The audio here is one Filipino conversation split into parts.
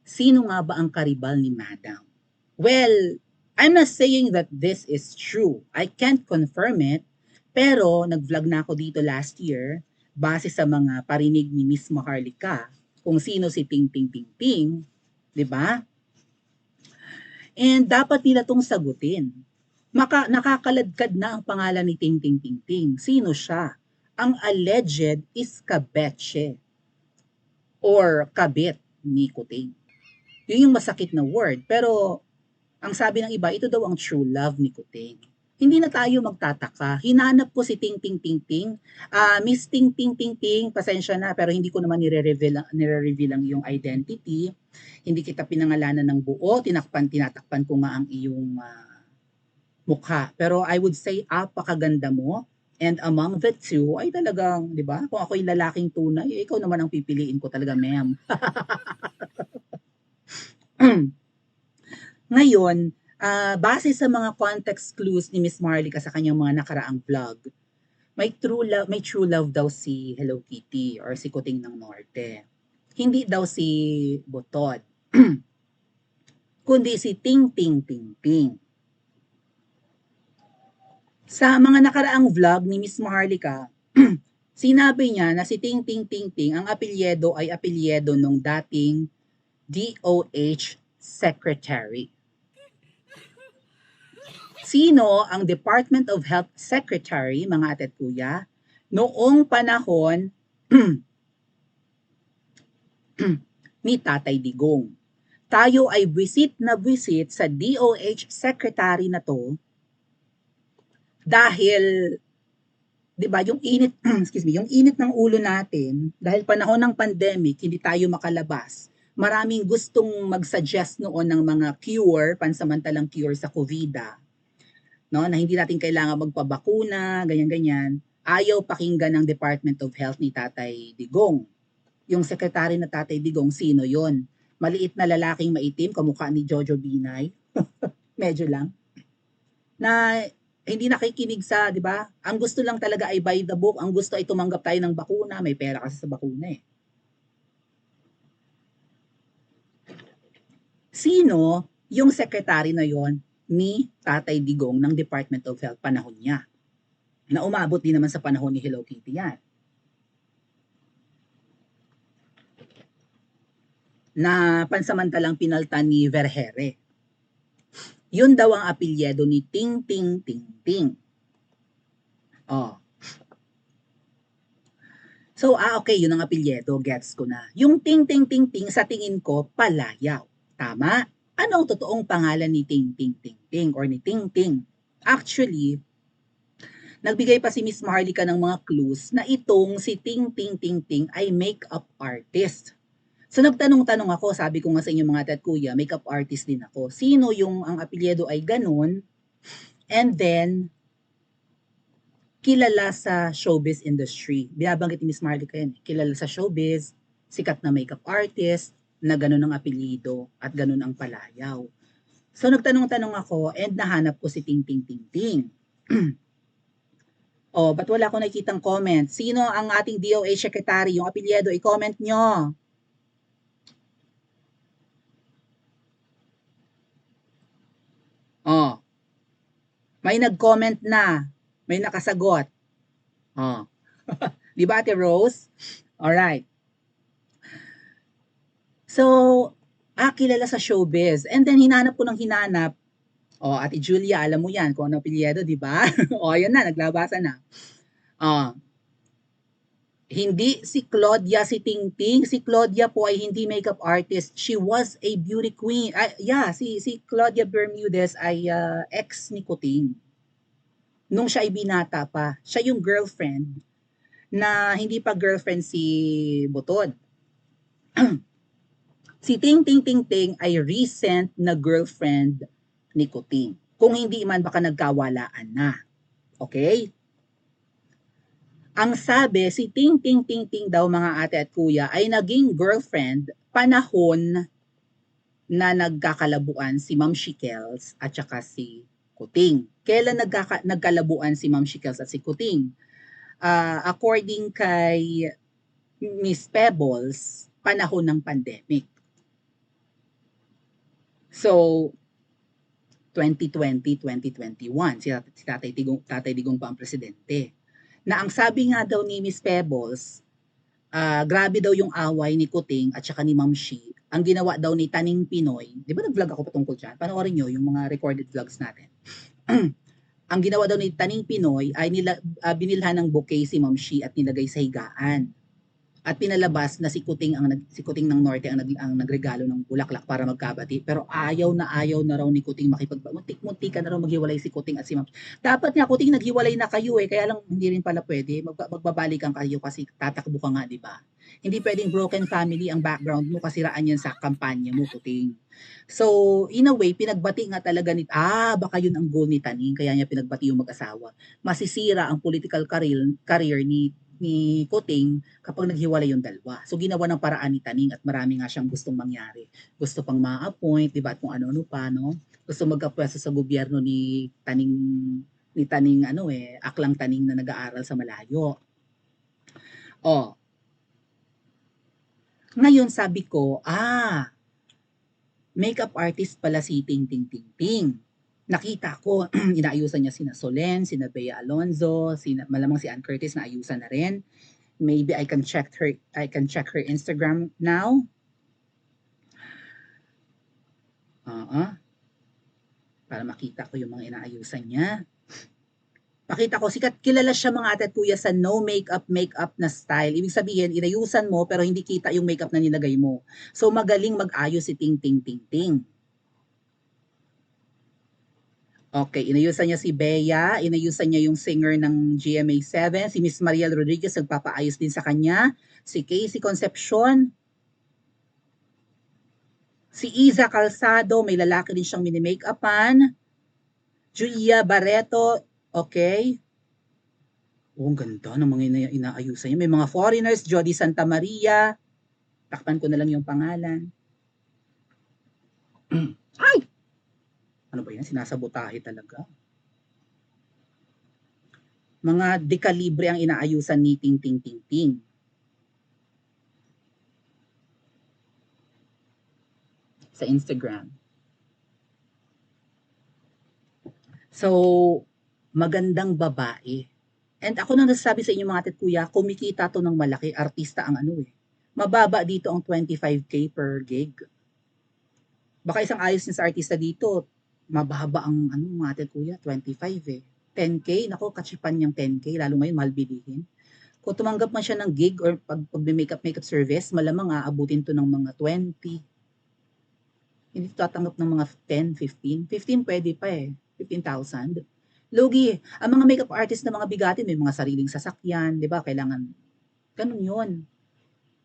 Sino nga ba ang karibal ni Madam? Well, I'm not saying that this is true. I can't confirm it. Pero nag-vlog na ako dito last year base sa mga parinig ni Miss Maharlika kung sino si Ting Ting Ting Ting, 'di ba? And dapat nila tong sagutin. Nakakaladkad na ang pangalan ni Ting Ting Ting Ting. Sino siya? Ang alleged iskabetche or kabit ni Kuting. Yun yung masakit na word. Pero ang sabi ng iba, ito daw ang true love ni Kuting. Hindi na tayo magtataka. Hinanap ko si Ting Ting Ting Ting. Miss Ting Ting Ting Ting, pasensya na, pero hindi ko naman nire-reveal ang iyong identity. Hindi kita pinangalanan ng buo. Tinatakpan ko nga ang iyong mukha. Pero I would say, apakaganda mo. And among the two, ay talagang, di ba? Kung ako'y lalaking tunay, ikaw naman ang pipiliin ko talaga, ma'am. Ngayon, base sa mga context clues ni Miss Marlica sa kanyang mga nakaraang vlog, may true love daw si Hello Kitty or si Kuting ng Norte. Hindi daw si Butod, kundi si Ting Ting Ting Ting. Sa mga nakaraang vlog ni Miss Maharlika, sinabi niya na si Ting Ting Ting Ting ang apelyedo ay apelyedo ng dating DOH Secretary. Sino ang Department of Health Secretary, mga ate at kuya, noong panahon ni Tatay Digong? Tayo ay visit sa DOH Secretary na to dahil 'di ba yung init yung init ng ulo natin dahil panahon ng pandemic hindi tayo makalabas. Maraming gustong mag-suggest noon ng mga cure, pansamantalang cure sa COVID, no, na hindi natin kailangan magpabakuna, ganyan-ganyan. Ayaw pakinggan ng Department of Health ni Tatay Digong. Yung secretary na Tatay Digong, sino yon? Maliit na lalaking maitim, kamukha ni Jojo Binay. Medyo lang. Na hindi nakikinig sa, di ba? Ang gusto lang talaga ay by the book. Ang gusto ay tumanggap tayo ng bakuna. May pera kasi sa bakuna eh. Sino yung secretary na yon ni Tatay Digong ng Department of Health panahon niya? Na umabot din naman sa panahon ni Hello Kitty yan. Na pansamantalang pinaltan ni Vergere. Yun daw ang apelyido ni Ting Ting Ting Ting. Oh. So, okay, yun ang apelyido, gets ko na. Yung Ting Ting Ting Ting, sa tingin ko, palayaw. Tama? Ano ang totoong pangalan ni Ting Ting Ting Ting or ni Ting Ting? Actually, nagbigay pa si Miss Maharlika ng mga clues na itong si Ting Ting Ting Ting ay makeup artist. So nagtanong-tanong ako, sabi ko nga sa inyo mga ate at kuya, makeup artist din ako. Sino yung ang apelyido ay ganun? And then, kilala sa showbiz industry. Binabanggit ni Miss Marlica yan. Kilala sa showbiz, sikat na makeup artist, na ganun ang apelyido at ganun ang palayaw. So nagtanong-tanong ako and nahanap ko si Ting Ting Ting Ting. Oh, ba't wala akong nakikitang comment? Sino ang ating DOH Secretary? Yung apelyido, i-comment nyo. Oh. May nag-comment na. May nakasagot. Oh. Di ba, Ate Rose? Alright. So, kilala sa showbiz. And then, hinanap ko ng hinanap. Oh, Ate Julia, alam mo yan kung ano apelyido, di ba? Oh, yan na, naglabasa na. Oh. Hindi si Claudia si Ting Ting. Si Claudia po ay hindi makeup artist. She was a beauty queen. Si Claudia Bermudez ay ex ni Kuting. Nung siya ay binata pa. Siya yung girlfriend na hindi pa girlfriend si Butod. Si Ting Ting Ting Ting ay recent na girlfriend ni Kuting. Kung hindi man baka nagkawalaan na. Okay? Ang sabi, si Ting Ting Ting Ting daw mga ate at kuya ay naging girlfriend panahon na nagkakalabuan si Ma'am Shikels at saka si Kuting. Kailan nagkalabuan si Ma'am Shikels at si Kuting? According kay Miss Pebbles, panahon ng pandemic. So, 2020, 2021, si Tatay Digong pa ang presidente. Na ang sabi nga daw ni Miss Pebbles, grabe daw yung away ni Kuting at saka ni Ma'am Shi. Ang ginawa daw ni Taning Pinoy, di ba nag-vlog ako patungkol dyan? Panoorin nyo yung mga recorded vlogs natin. Ang ginawa daw ni Taning Pinoy ay binilhan ng bouquet si Ma'am Shi at nilagay sa higaan. At pinalabas na si Kuting ng Norte ang nagregalo ng bulaklak para magkabati, pero ayaw na raw ni Kuting muntik ka na raw maghiwalay si Kuting at si Ma'am. Dapat nga Kuting naghiwalay na kayo kaya lang hindi rin pala pwede, magbabalikan kayo kasi tatakbo ka nga, di ba? Hindi pwedeng broken family ang background mo kasi raan yan sa kampanya mo, Kuting. So, in a way, pinagbati nga talaga baka yun ang goal ni Taning, kaya niya pinagbati yung mag-asawa. Masisira ang political career ni Kuting kapag naghiwalay yung dalawa. So ginawa ng paraan ni Taning at marami nga siyang gustong mangyari. Gusto pang ma-appoint, di ba? At kung ano-ano pa, no? Gusto magkapwesto sa gobyerno ni Taning aklang Taning na nag-aaral sa malayo. Oh. Ngayon sabi ko, makeup artist pala si Ting Ting Ting Ting. Nakita ko, inaayusan niya sina Solen, sina Bea Alonzo, malamang si Ann Curtis na ayusan na rin. Maybe I can check her Instagram now. Para makita ko yung mga inaayusan niya. Pakita ko, kilala siya mga ate at kuya sa no makeup na style. Ibig sabihin, inayusan mo pero hindi kita yung makeup na nilagay mo. So magaling mag-ayos si Ting Ting Ting Ting. Okay, inayusan niya si Bea, inayusan niya yung singer ng GMA7, si Miss Mariel Rodriguez, nagpapaayos din sa kanya, si Casey Concepcion, si Iza Calzado, may lalaki din siyang mini-make-upan, Julia Barreto, okay. Ang ganda ng mga inaayusan niya. May mga foreigners, Jody Santa Maria, takpan ko na lang yung pangalan. Ay! Ano ba yan? Sinasabotahe talaga. Mga dekalibre ang inaayusan ni Ting Ting Ting Ting. Sa Instagram. So, magandang babae. And ako nang nasasabi sa inyo mga ate at kuya, kumikita to ng malaki, artista ang mababa dito ang 25K per gig. Baka isang ayos niya sa artista dito, mababa ang mga ate at kuya, 25 10K, nako kachipan niyang 10K, lalo ngayon mahal bilihin. Kung tumanggap man siya ng gig or pag makeup service, malamang aabutin to ng mga 20. Hindi tatanggap ng mga 10, 15. 15 pwede pa 15,000. Lugi. Ang mga makeup artist na mga bigatin, may mga sariling sasakyan, di ba? Kailangan, ganun yun.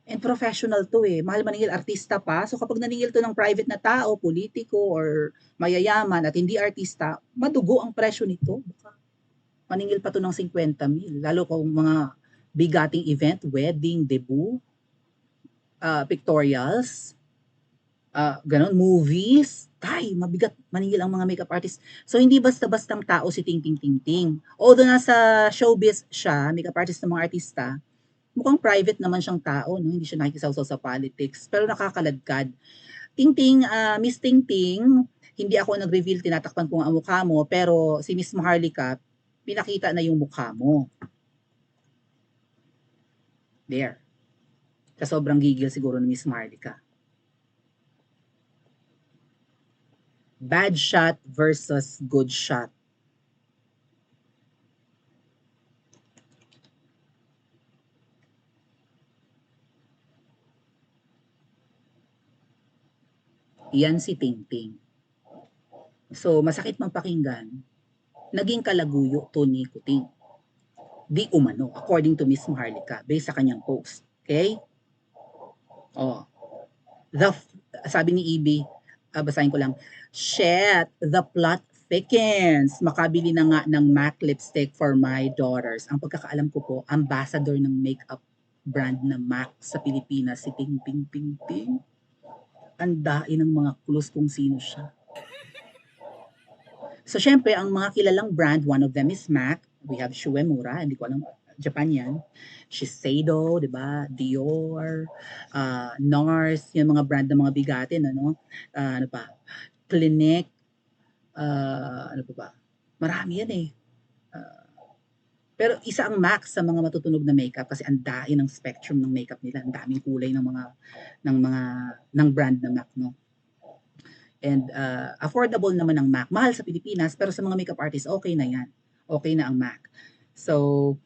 And professional to Mahal maningil artista pa. So kapag naningil to ng private na tao, politiko, or mayayaman at hindi artista, madugo ang presyo nito. Baka maningil pa to ng 50,000. Lalo kung mga bigating event, wedding, debut, pictorials, ganon, movies, mabigat maningil ang mga makeup artist. So, hindi basta-bastang tao si Ting Ting Ting Ting. Although nasa showbiz siya, makeup artist ng mga artista, mukhang private naman siyang tao, no? Hindi siya nakikisawsaw sa politics, pero nakakaladkad. Ting Ting, Miss Ting Ting, hindi ako nag-reveal, tinatakpan ko ang mukha mo, pero si Miss Maharlika, pinakita na yung mukha mo. There. Sa sobrang gigil siguro ni Miss Maharlika. Bad shot versus good shot. Yan si Ting Ting. So, masakit mang pakinggan, naging kalaguyo to ni Kuting. Di umano, according to Miss Maharlika, based sa kanyang post. Okay? Sabi ni Ibi, basahin ko lang, shit, the plot thickens. Makabili na nga ng MAC lipstick for my daughters. Ang pagkakaalam ko po, ambassador ng makeup brand na MAC sa Pilipinas, si Ting Ting Ting Ting. Andain ng mga clues kung sino siya. So, syempre, ang mga kilalang brand, one of them is MAC. We have Shuemura, hindi ko alam, Japan yan. Shiseido, di ba? Dior, NARS, yung mga brand ng mga bigatin, ano pa? Clinique, ano pa ba? Marami yan eh. Pero isa ang MAC sa mga matutunog na makeup kasi ang dami ng spectrum ng makeup nila, ang daming kulay ng brand na MAC, no? And affordable naman ang MAC. Mahal sa Pilipinas, pero sa mga makeup artists, okay na yan. Okay na ang MAC. So,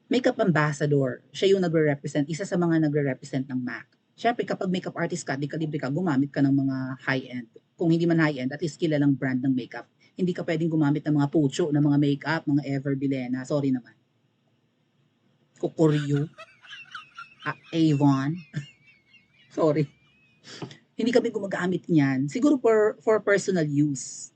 makeup ambassador, siya yung nagre-represent, isa sa mga nagre-represent ng MAC. Siyempre, kapag makeup artist ka, di kalibre ka, gumamit ka ng mga high-end. Kung hindi man high-end, at least kilalang brand ng makeup. Hindi ka pwedeng gumamit ng mga pucho, ng mga makeup, mga Ever Bilena. Sorry naman. Kukuryo. Avon. Sorry. Hindi kami gumagamit niyan. Siguro for personal use.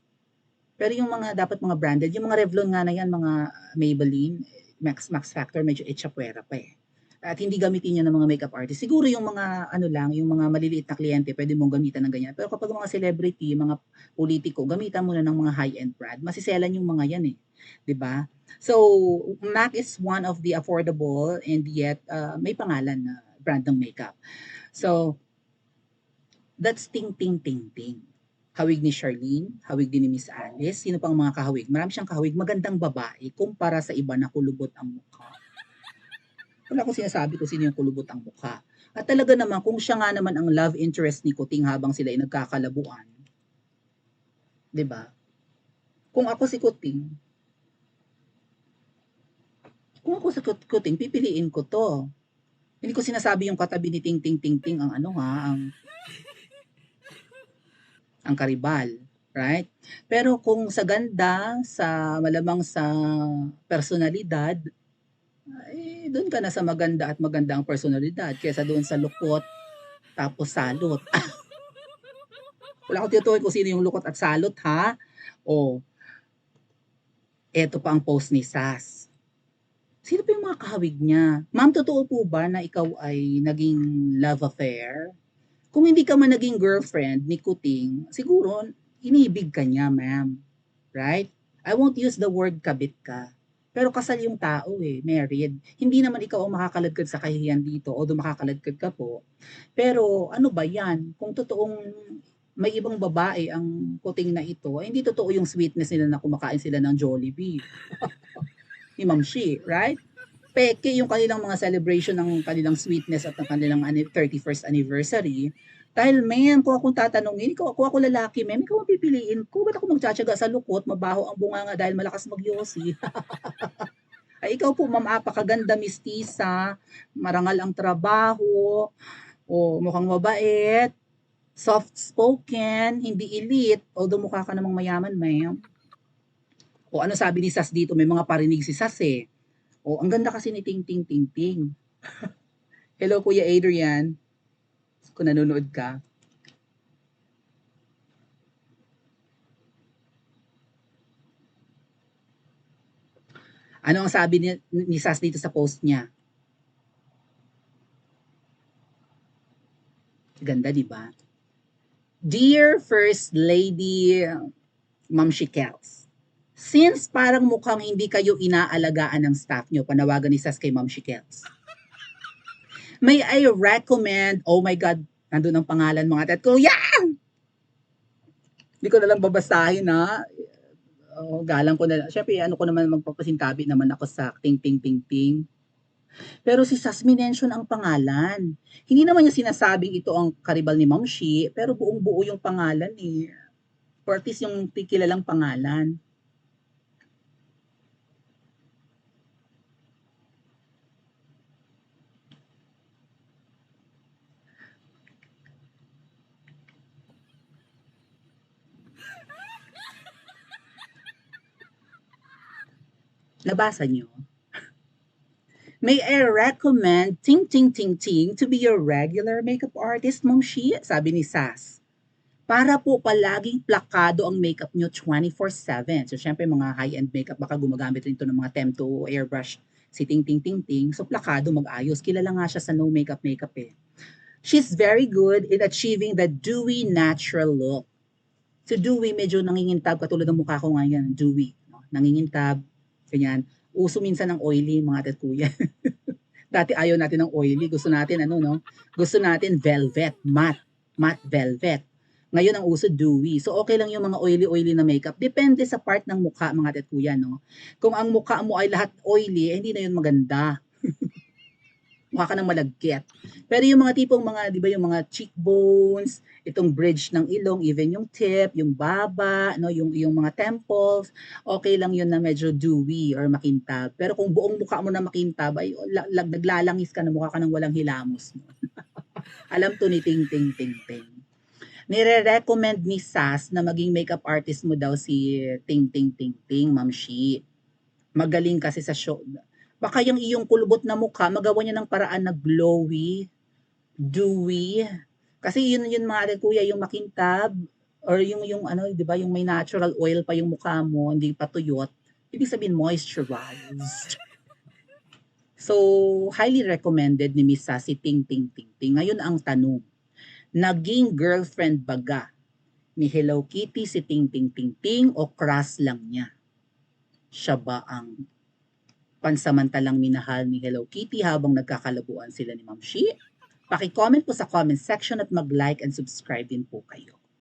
Pero yung mga dapat mga branded, yung mga Revlon nga na yan, mga Maybelline, Max Factor, medyo etchapuera pa eh. At hindi gamitin yan ng mga makeup artist. Siguro yung mga ano lang, yung mga maliliit na kliyente, pwede mong gamitan ng ganyan. Pero kapag mga celebrity, mga politiko, gamitan mo na ng mga high-end brand. Masiselan yung mga yan eh. 'Di ba? So, MAC is one of the affordable and yet may pangalan na brand ng makeup. So, that's Ting Ting Ting Ting. Hawig ni Charlene, hawig din ni Miss Alice. Sino pang mga kahawig? Marami siyang kahawig. Magandang babae kumpara sa iba na kulubot ang mukha. Wala akong sinasabi kung sino yung kulubot ang mukha. At talaga naman, kung siya nga naman ang love interest ni Kuting habang sila ay nagkakalabuan, 'di ba? Kung ako si Kuting, pipiliin ko to. Hindi ko sinasabi yung katabi ni Ting Ting Ting Ting ang ano ha, ang karibal, right? Pero kung sa ganda, sa malamang sa personalidad, ay doon ka na sa maganda at maganda ang personalidad kaysa doon sa lukot tapos salot. Wala akong tinutukoy kung sino yung lukot at salot ha. O, eto pa ang post ni Sas. Sino pa yung mga kahawig niya? Ma'am, totoo po ba na ikaw ay naging love affair? Kung hindi ka man naging girlfriend ni Kuting, siguro inibig ka niya, ma'am. Right? I won't use the word kabit ka. Pero kasal yung tao eh, married. Hindi naman ikaw ang makakaladkad sa kahihiyan dito, although makakaladkad ka po. Pero ano ba yan? Kung totoong may ibang babae ang Kuting na ito, hindi totoo yung sweetness nila na kumakain sila ng Jollibee. Ni Ma'am Shi, right? Peke yung kanilang mga celebration ng kanilang sweetness at ng kanilang 31st anniversary. Dahil men, kung akong tatanungin, kung ako lalaki, men, ikaw ang pipiliin ko. Ba't ako magtsatsaga sa lukot, mabaho ang bunganga dahil malakas magyosi? Ay, ikaw po, ma'am, apakaganda, mistisa, marangal ang trabaho, o mukhang mabait, soft-spoken, hindi elite, although mukha ka namang mayaman, ma'am. O ano sabi ni Sas dito, may mga parinig si Sas eh. O, ang ganda kasi ni Ting Ting Ting Ting. Hello, Kuya Adrian. Kung nanonood ka. Ano ang sabi ni Sas dito sa post niya? Ganda, di ba? Dear First Lady Ma'am Shikels, since parang mukhang hindi kayo inaalagaan ng staff nyo, panawagan ni Sas kay Ma'am Shikels. May I recommend, oh my God, nandun ang pangalan mga tet ko, yeah! Hindi ko na lang babasahin ha. Galang ko na lang. Siyempre, ano ko naman, magpapasintabi naman ako sa Ting Ting Ting Ting. Pero si Sas minention ang pangalan. Hindi naman niya sinasabing ito ang karibal ni Ma'am Shi, pero buong buo yung pangalan eh. Or at least yung kilalang pangalan. Nabasa niyo? May I recommend Ting Ting Ting Ting to be your regular makeup artist, Ma'am Shi? Sabi ni Sas. Para po palaging plakado ang makeup nyo 24/7. So, syempre, mga high-end makeup, baka gumagamit rin ito ng mga Temto airbrush si Ting Ting Ting Ting. So, plakado mag-ayos. Kilala nga siya sa no makeup eh. She's very good in achieving the dewy natural look. So, dewy, medyo nangingintab, katulad ng mukha ko ngayon, dewy. No? Nangingintab, ganyan. Uso minsan ng oily, mga tet kuya. Dati ayaw natin ng oily. Gusto natin, Gusto natin velvet, matte velvet. Ngayon ang uso dewy. So okay lang yung mga oily-oily na makeup. Depende sa part ng mukha mga ate at kuya, no? Kung ang mukha mo ay lahat oily, hindi na yun maganda. Mukha ka ng malagkit. Pero yung mga tipong mga, di ba, yung mga cheekbones, itong bridge ng ilong, even yung tip, yung baba, no, yung mga temples, okay lang yun na medyo dewy or makintab. Pero kung buong mukha mo na makintab, ay naglalangis ka na mukha ka ng walang hilamos mo. Alam to ni Ting Ting Ting Ting. Nire-recommend ni Sas na maging makeup artist mo daw si Ting Ting Ting Ting, Ma'am Shi. Magaling kasi sa show. Baka yung iyong kulubot na mukha, magawa niya ng paraan na glowy, dewy. Kasi yun mga ate kuya, yung makintab, or yung ano, di ba, yung may natural oil pa yung mukha mo, hindi pa tuyot. Ibig sabihin, moisturized. So, highly recommended ni Miss Sassy Ting Ting Ting Ting. Ngayon ang tanong, naging girlfriend baga ni Hello Kitty si Ting Ting Ting Ting o crush lang niya? Siya ba ang pansamantalang minahal ni Hello Kitty habang nagkakalabuan sila ni Ma'am Shi? Paki-comment po sa comment section at mag-like and subscribe din po kayo.